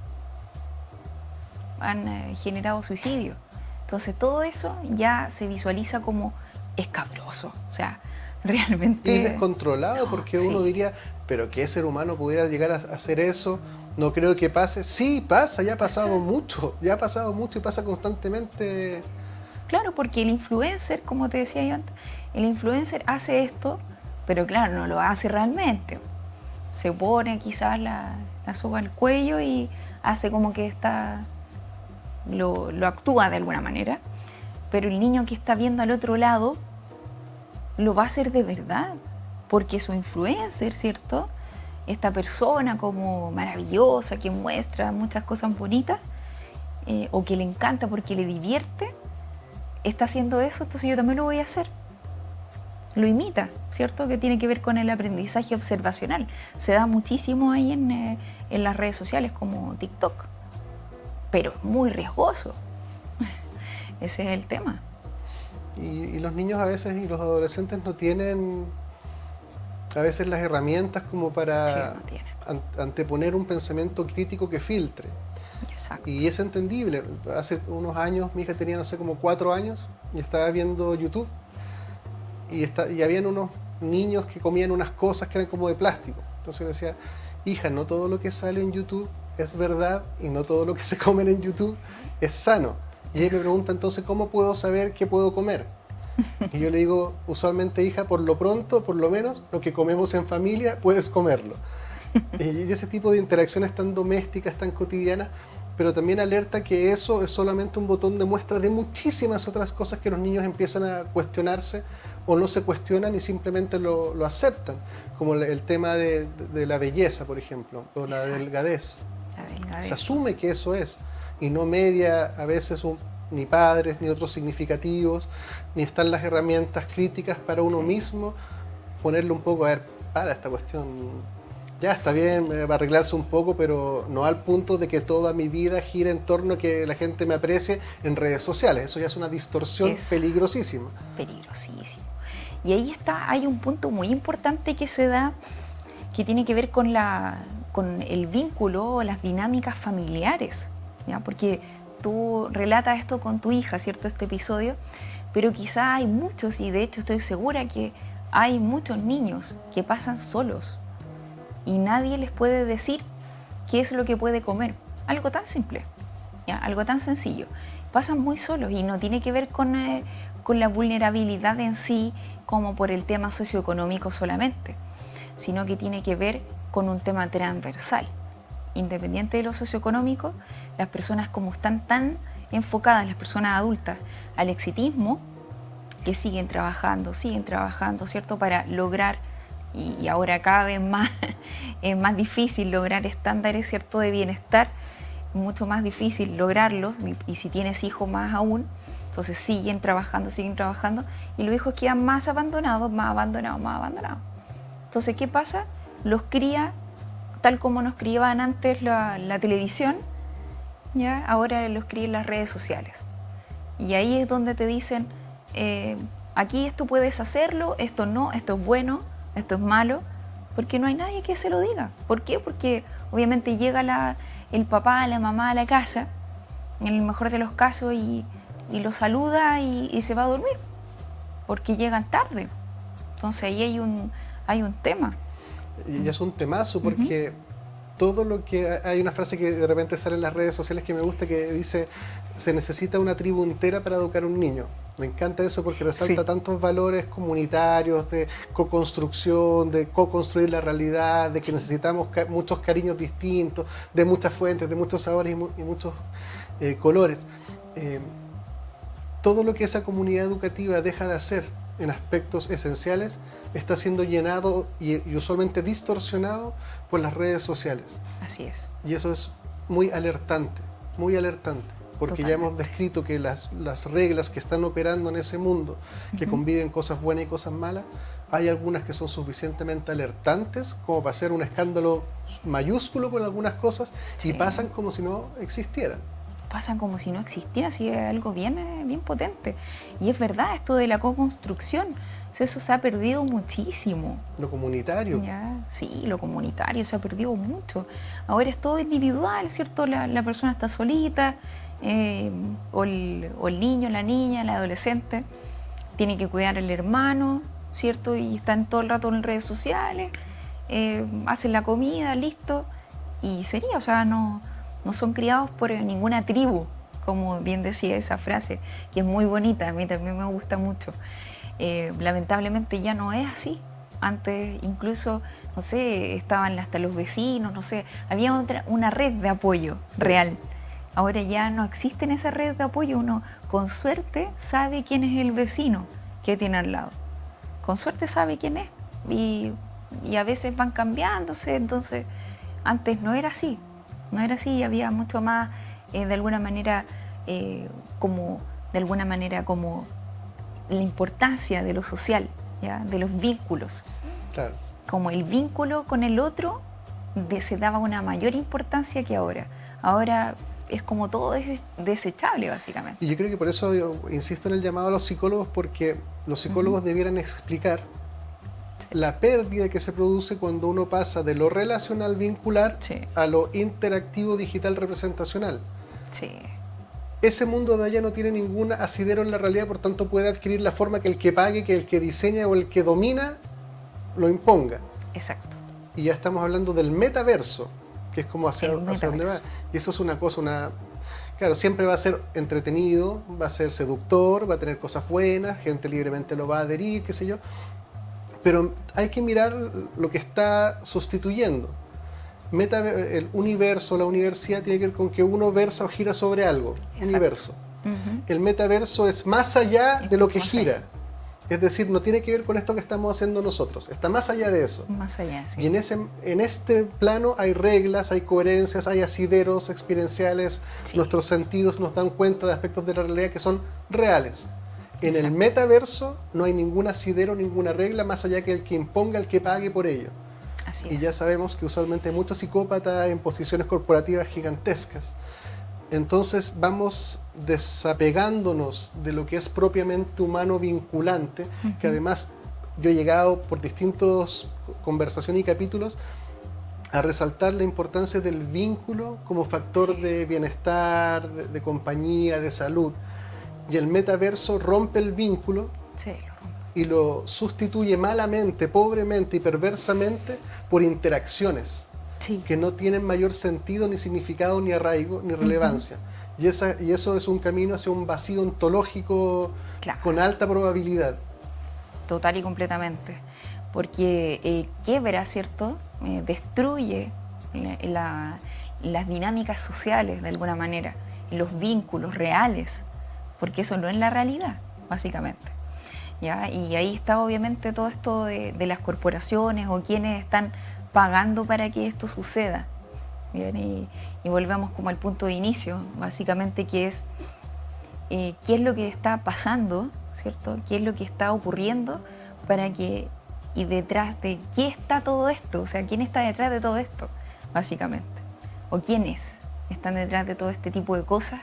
Han generado suicidio. Entonces todo eso ya se visualiza como escabroso. O sea, realmente... Y descontrolado, porque uno diría, pero ¿qué ser humano pudiera llegar a hacer eso? No creo que pase. Sí, pasa, ya ha pasado mucho y pasa constantemente. Claro, porque el influencer, como te decía yo antes, el influencer hace esto, pero claro, no lo hace realmente. Se pone quizás la soga al cuello y hace como que lo actúa de alguna manera, pero el niño que está viendo al otro lado lo va a hacer de verdad, porque su influencer, ¿cierto?, esta persona como maravillosa que muestra muchas cosas bonitas, o que le encanta porque le divierte, está haciendo eso, entonces yo también lo voy a hacer. Lo imita, ¿cierto? Que tiene que ver con el aprendizaje observacional. Se da muchísimo ahí en las redes sociales como TikTok, pero es muy riesgoso. Ese es el tema. Y los niños a veces y los adolescentes no tienen a veces las herramientas como para anteponer un pensamiento crítico que filtre. Exacto. Y es entendible. Hace unos años mi hija tenía, no sé, como 4 años y estaba viendo YouTube y habían unos niños que comían unas cosas que eran como de plástico. Entonces yo decía, hija, no todo lo que sale en YouTube es verdad y no todo lo que se comen en YouTube es sano. Y ella me pregunta entonces, ¿cómo puedo saber qué puedo comer? Y yo le digo, usualmente, hija, por lo pronto, por lo menos, lo que comemos en familia, puedes comerlo. Y ese tipo de interacciones tan domésticas, tan cotidianas, pero también alerta que eso es solamente un botón de muestra de muchísimas otras cosas que los niños empiezan a cuestionarse o no se cuestionan y simplemente lo aceptan, como el tema de la belleza, por ejemplo, o la delgadez. Se asume que eso es, y no media a veces ni padres, ni otros significativos, ni están las herramientas críticas para uno mismo, ponerle un poco, a ver, para esta cuestión, ya está bien, va a arreglarse un poco, pero no al punto de que toda mi vida gira en torno a que la gente me aprecie en redes sociales. Eso ya es una distorsión peligrosísima. Peligrosísimo. Y ahí hay un punto muy importante que se da, que tiene que ver con el vínculo o las dinámicas familiares, ¿ya? Porque tú relatas esto con tu hija, ¿cierto? Este episodio, pero quizá hay muchos, y de hecho estoy segura que hay muchos niños que pasan solos y nadie les puede decir qué es lo que puede comer. Algo tan simple, ¿ya? Algo tan sencillo. Pasan muy solos y no tiene que ver con la vulnerabilidad en sí, como por el tema socioeconómico solamente, sino que tiene que ver con un tema transversal. Independiente de lo socioeconómico, las personas, como están tan enfocadas, las personas adultas, al exitismo, que siguen trabajando, ¿cierto? Para lograr, y ahora cada vez más es más difícil lograr estándares, ¿cierto?, de bienestar, mucho más difícil lograrlos, y si tienes hijos más aún, entonces siguen trabajando, y los hijos quedan más abandonados. Entonces, ¿qué pasa? Los cría tal como nos criaban antes la televisión, ¿ya? Ahora los crían las redes sociales. Y ahí es donde te dicen, aquí esto puedes hacerlo, esto no, esto es bueno, esto es malo, porque no hay nadie que se lo diga. ¿Por qué? Porque obviamente llega el papá, la mamá a la casa, en el mejor de los casos, y lo saluda y se va a dormir, porque llegan tarde. Entonces ahí hay un tema. Y es un temazo porque todo lo que... Hay una frase que de repente sale en las redes sociales que me gusta, que dice, se necesita una tribu entera para educar a un niño. Me encanta eso porque resalta tantos valores comunitarios, de co-construcción, de co-construir la realidad, de que necesitamos muchos cariños distintos, de muchas fuentes, de muchos sabores y muchos colores. Todo lo que esa comunidad educativa deja de hacer en aspectos esenciales está siendo llenado y usualmente distorsionado por las redes sociales. Así es. Y eso es muy alertante, porque ya hemos descrito que las reglas que están operando en ese mundo, que conviven cosas buenas y cosas malas, hay algunas que son suficientemente alertantes como para hacer un escándalo mayúsculo con algunas cosas, y pasan como si no existieran. Pasan como si no existiera, así es algo bien potente. Y es verdad, esto de la co-construcción, eso se ha perdido muchísimo. Lo comunitario. ¿Ya? Sí, lo comunitario se ha perdido mucho. Ahora es todo individual, ¿cierto? La persona está solita, o el niño, la niña, el adolescente, tiene que cuidar al hermano, ¿cierto? Y están todo el rato en redes sociales, hacen la comida, listo, y sería, o sea, no son criados por ninguna tribu, como bien decía esa frase, que es muy bonita, a mí también me gusta mucho. Lamentablemente ya no es así. Antes incluso, no sé, estaban hasta los vecinos, no sé, había una red de apoyo real. Ahora ya no existe esa red de apoyo. Uno con suerte sabe quién es el vecino que tiene al lado. Con suerte sabe quién es, y a veces van cambiándose. Entonces antes no era así, había mucho más, de alguna manera como la importancia de lo social, ¿ya? De los vínculos. Claro. Como el vínculo con el otro se daba una mayor importancia que ahora. Ahora es como todo desechable, básicamente. Y yo creo que por eso yo insisto en el llamado a los psicólogos, porque los psicólogos debieran explicar la pérdida que se produce cuando uno pasa de lo relacional vincular a lo interactivo digital representacional. Sí. ese mundo de allá no tiene ningún asidero en la realidad, por tanto puede adquirir la forma que el que pague, que el que diseña o el que domina lo imponga. Exacto. Y ya estamos hablando del metaverso, que es como hacia dónde va. Y eso es una cosa, claro, siempre va a ser entretenido, va a ser seductor, va a tener cosas buenas, gente libremente lo va a adherir, qué sé yo. Pero hay que mirar lo que está sustituyendo. El universo, la universidad tiene que ver con que uno versa o gira sobre algo. Exacto. Universo. El metaverso es más allá de lo que gira. Es decir, no tiene que ver con esto que estamos haciendo nosotros. Está más allá de eso. Más allá, sí. Y en este plano hay reglas, hay coherencias, hay asideros experienciales. Sí. Nuestros sentidos nos dan cuenta de aspectos de la realidad que son reales. En el metaverso no hay ningún asidero, ninguna regla, más allá que el que imponga, el que pague por ello. Así y es. Ya sabemos que usualmente hay muchos psicópatas en posiciones corporativas gigantescas. Entonces vamos desapegándonos de lo que es propiamente humano vinculante, que además yo he llegado por distintas conversaciones y capítulos a resaltar la importancia del vínculo como factor de bienestar, de compañía, de salud. Y el metaverso rompe el vínculo y lo sustituye malamente, pobremente y perversamente por interacciones. Sí. Que no tienen mayor sentido, ni significado, ni arraigo, ni relevancia. Y eso es un camino hacia un vacío ontológico con alta probabilidad. Total y completamente. Porque quiebra, ¿cierto? Destruye las dinámicas sociales de alguna manera, y los vínculos reales, porque eso no es la realidad, básicamente. ¿Ya? Y ahí está obviamente todo esto de las corporaciones o quienes están pagando para que esto suceda. Bien, y volvemos como al punto de inicio, básicamente, que es qué es lo que está pasando, ¿cierto? ¿Qué es lo que está ocurriendo para que, y detrás de qué está todo esto? O sea, ¿quién está detrás de todo esto, básicamente? ¿O quiénes están detrás de todo este tipo de cosas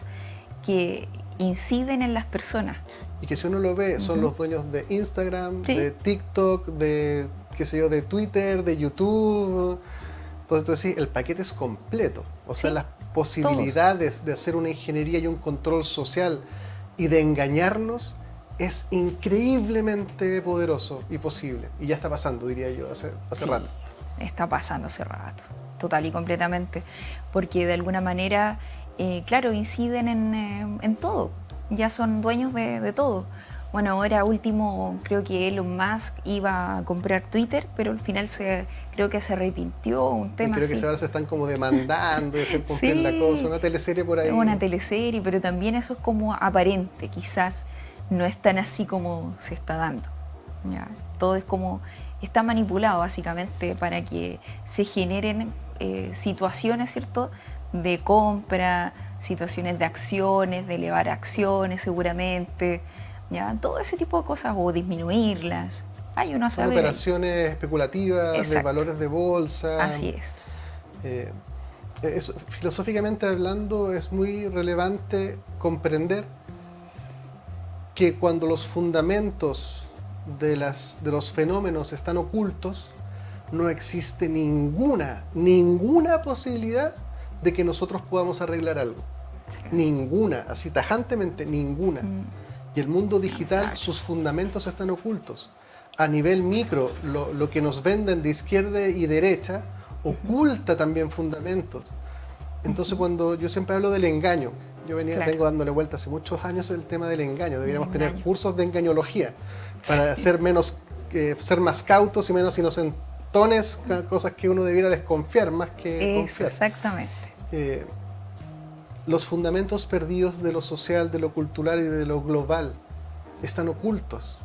que inciden en las personas? Y que si uno lo ve, son los dueños de Instagram, de TikTok, de qué sé yo, de Twitter, de YouTube. Entonces, sí, el paquete es completo. O sea, las posibilidades de hacer una ingeniería y un control social y de engañarnos es increíblemente poderoso y posible. Y ya está pasando, diría yo, hace rato. Está pasando hace rato, total y completamente. Porque de alguna manera, claro, inciden en todo. Ya son dueños de todo. Bueno, ahora último, creo que Elon Musk iba a comprar Twitter, pero al final creo que se arrepintió, un tema creo así. Que ahora se están como demandando y hacer cumplir la cosa, una teleserie por ahí. Una teleserie, pero también eso es como aparente, quizás no es tan así como se está dando. ¿Ya? Todo es como, está manipulado básicamente para que se generen situaciones, ¿cierto?, de compra, situaciones de acciones, de elevar acciones seguramente, ¿ya? Todo ese tipo de cosas, o disminuirlas. Uno sabe. Son operaciones especulativas. Exacto. De valores de bolsa. Así es. Filosóficamente hablando, es muy relevante comprender que cuando los fundamentos de los fenómenos están ocultos, no existe ninguna posibilidad de que nosotros podamos arreglar algo. Sí. Ninguna, así tajantemente, ninguna. Y el mundo digital, sus fundamentos están ocultos. A nivel micro, lo que nos venden de izquierda y derecha oculta también fundamentos. Entonces, cuando yo siempre hablo del engaño, vengo dándole vuelta hace muchos años el tema del engaño. Deberíamos tener cursos de engañología para ser más cautos y menos inocentones, cosas que uno debiera desconfiar más que confiar. Exactamente. Los fundamentos perdidos de lo social, de lo cultural y de lo global están ocultos.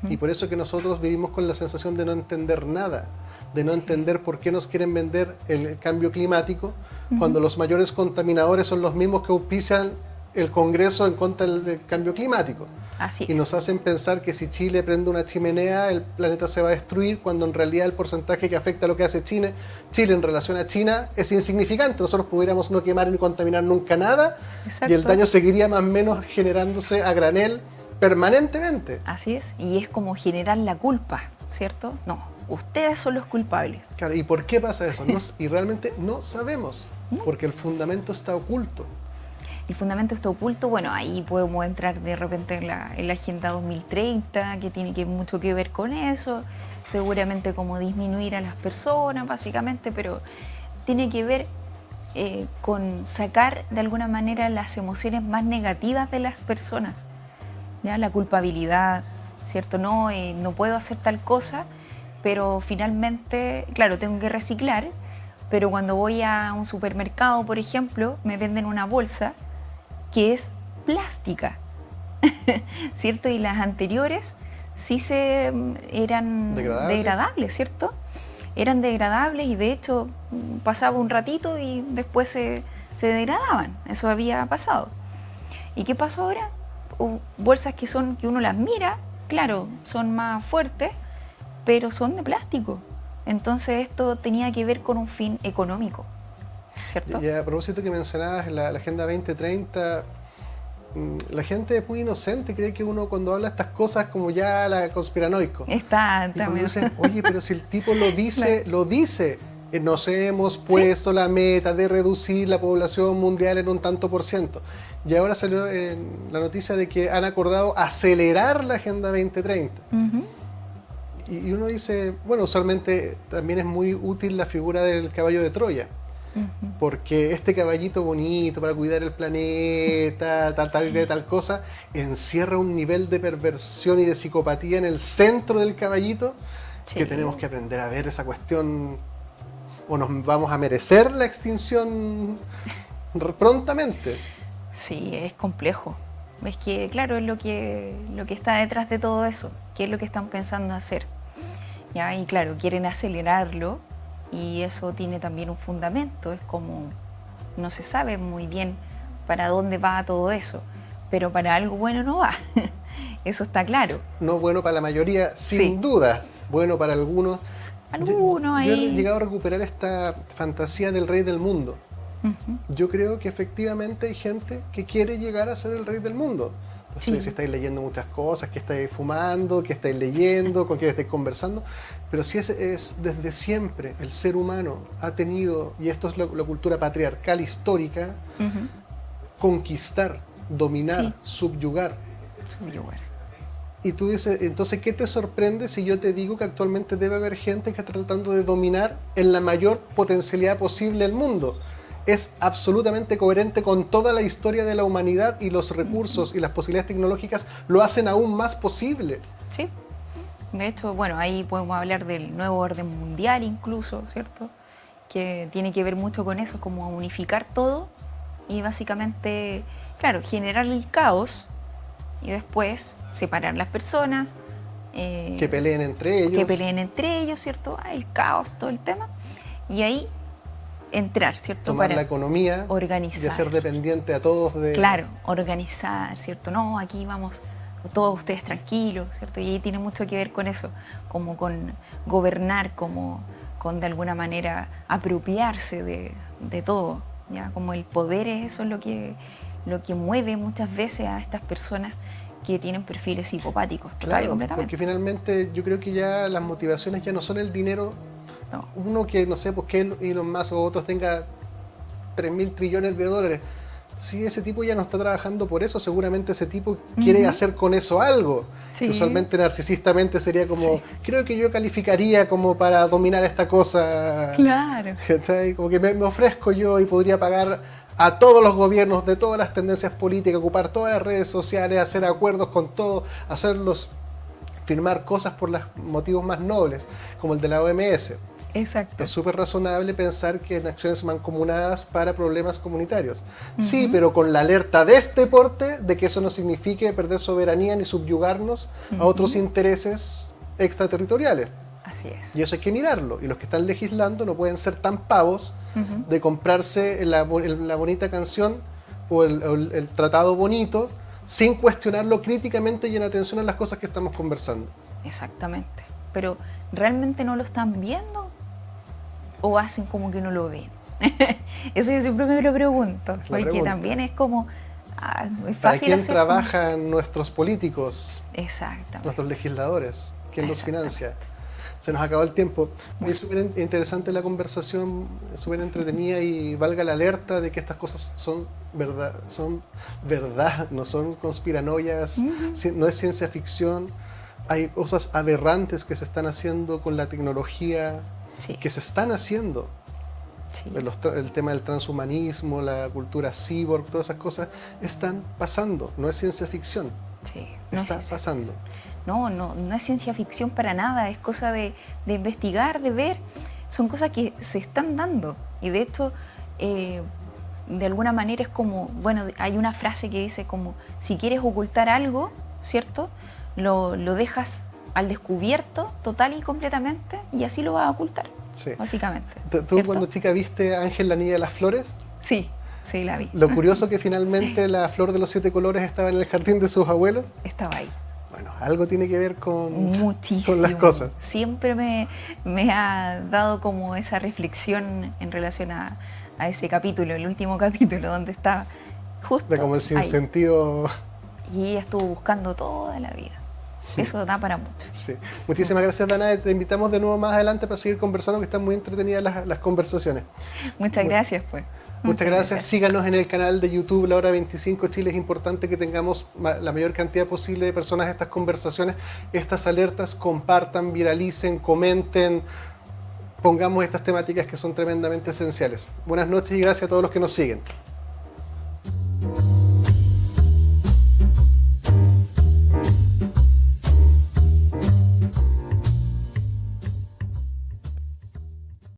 Y por eso que nosotros vivimos con la sensación de no entender nada, de no entender por qué nos quieren vender el cambio climático, cuando los mayores contaminadores son los mismos que auspician el Congreso en contra del cambio climático. Así es. Y nos hacen pensar que si Chile prende una chimenea, el planeta se va a destruir, cuando en realidad el porcentaje que afecta a lo que hace Chile en relación a China es insignificante. Nosotros pudiéramos no quemar ni contaminar nunca nada. Exacto. Y el daño seguiría más o menos generándose a granel permanentemente. Así es, y es como generar la culpa, ¿cierto? No, ustedes son los culpables. Claro, ¿y por qué pasa eso? Y realmente no sabemos, porque el fundamento está oculto. el fundamento está oculto, bueno, ahí podemos entrar de repente en la Agenda 2030, que tiene mucho que ver con eso, seguramente como disminuir a las personas, básicamente, pero tiene que ver con sacar de alguna manera las emociones más negativas de las personas, ¿ya? La culpabilidad, ¿cierto? No puedo hacer tal cosa, pero finalmente, claro, tengo que reciclar, pero cuando voy a un supermercado, por ejemplo, me venden una bolsa que es plástica, ¿cierto? Y las anteriores sí eran degradables, ¿cierto? Eran degradables y de hecho pasaba un ratito y después se degradaban. Eso había pasado. ¿Y qué pasó ahora? Bolsas que uno las mira, claro, son más fuertes, pero son de plástico. Entonces esto tenía que ver con un fin económico, ¿cierto? Y a propósito que mencionabas la Agenda 2030, la gente es muy inocente, cree que uno cuando habla estas cosas como ya la conspiranoico. Está y también. Dicen, oye, pero si el tipo lo dice, claro. Lo dice. Nos hemos puesto la meta de reducir la población mundial en un tanto por ciento. Y ahora salió la noticia de que han acordado acelerar la Agenda 2030. Y uno dice, bueno, usualmente también es muy útil la figura del caballo de Troya. Porque este caballito bonito para cuidar el planeta, tal cosa, encierra un nivel de perversión y de psicopatía en el centro del caballito, que tenemos que aprender a ver esa cuestión, o nos vamos a merecer la extinción prontamente. Sí, es complejo. Es que, claro, es lo que está detrás de todo eso, qué es lo que están pensando hacer. ¿Ya? Y claro, quieren acelerarlo. Y eso tiene también un fundamento, es como, no se sabe muy bien para dónde va todo eso, pero para algo bueno no va, eso está claro. No bueno para la mayoría, sin duda, bueno para algunos. Algunos yo ahí. he llegado a recuperar esta fantasía del rey del mundo. Yo creo que efectivamente hay gente que quiere llegar a ser el rey del mundo. Entonces, si estáis leyendo muchas cosas, que estáis fumando, que estáis leyendo, con quién estáis conversando, pero si es desde siempre el ser humano ha tenido, y esto es la cultura patriarcal histórica, conquistar, dominar, subyugar. Y tú dices, entonces, ¿qué te sorprende si yo te digo que actualmente debe haber gente que está tratando de dominar en la mayor potencialidad posible el mundo? Es absolutamente coherente con toda la historia de la humanidad y los recursos y las posibilidades tecnológicas lo hacen aún más posible. Sí, de hecho, bueno, ahí podemos hablar del nuevo orden mundial incluso, ¿cierto? Que tiene que ver mucho con eso, como unificar todo y básicamente, claro, generar el caos y después separar las personas. Que peleen entre ellos. Que peleen entre ellos, ¿cierto? El caos, todo el tema. Y ahí entrar, ¿cierto? Tomar la economía, organizar. Y hacer dependiente a todos de... Claro, organizar, ¿cierto? No, aquí vamos todos ustedes tranquilos, ¿cierto? Y ahí tiene mucho que ver con eso, como con gobernar, como con de alguna manera apropiarse de todo, ¿ya? Como el poder eso es lo que mueve muchas veces a estas personas que tienen perfiles psicopáticos, total y completamente. Porque finalmente yo creo que ya las motivaciones ya no son el dinero. No. Uno que, no sé, pues que Elon Musk o otros tenga 3.000 trillones de dólares. Si ese tipo ya no está trabajando por eso, seguramente ese tipo quiere hacer con eso algo. Sí. Usualmente narcisistamente sería como, creo que yo calificaría como para dominar esta cosa. Claro. Como que me ofrezco yo y podría pagar a todos los gobiernos de todas las tendencias políticas, ocupar todas las redes sociales, hacer acuerdos con todo, hacerlos firmar cosas por los motivos más nobles, como el de la OMS. Exacto. Es súper razonable pensar que en acciones mancomunadas para problemas comunitarios. Sí, pero con la alerta de este porte de que eso no signifique perder soberanía ni subyugarnos a otros intereses extraterritoriales. Así es. Y eso hay que mirarlo. Y los que están legislando no pueden ser tan pavos de comprarse la bonita canción o el tratado bonito sin cuestionarlo críticamente y en atención a las cosas que estamos conversando. Exactamente. Pero ¿realmente no lo están viendo? ¿O hacen como que no lo ven? Eso yo siempre me lo pregunto. Porque también es como... es fácil. ¿Para quién trabajan nuestros políticos? Exactamente. Nuestros legisladores. ¿Quién los financia? se nos acabó el tiempo. Es súper interesante la conversación, súper entretenida y valga la alerta de que estas cosas son verdad, no son conspiranoias, no es ciencia ficción. Hay cosas aberrantes que se están haciendo con la tecnología, Sí. que se están haciendo. Sí. El tema del transhumanismo, la cultura cyborg, todas esas cosas están pasando, no es ciencia ficción. Sí, Está pasando. No es ciencia ficción para nada, es cosa de investigar, de ver. Son cosas que se están dando. Y de hecho, de alguna manera es como, bueno, hay una frase que dice como, si quieres ocultar algo, ¿cierto? Lo dejas al descubierto total y completamente y así lo vas a ocultar, Sí. básicamente. ¿Tú ¿cierto? cuando chica viste a Ángel la niña de las flores? Sí, sí, la vi. Lo curioso que finalmente la flor de los 7 colores estaba en el jardín de sus abuelos. Estaba ahí. Bueno, algo tiene que ver con Muchísimo. las cosas. Siempre me ha dado como esa reflexión en relación a ese capítulo, el último capítulo, donde está justo De como el ahí. sinsentido. Y ella estuvo buscando toda la vida. Eso da para mucho. Sí. Muchísimas gracias, Danae. Te invitamos de nuevo más adelante para seguir conversando, que están muy entretenidas las conversaciones. Muchas gracias, pues. Muchas gracias. Síganos en el canal de YouTube La Hora 25 Chile. Es importante que tengamos la mayor cantidad posible de personas estas conversaciones, estas alertas. Compartan, viralicen, comenten. Pongamos estas temáticas que son tremendamente esenciales. Buenas noches y gracias a todos los que nos siguen.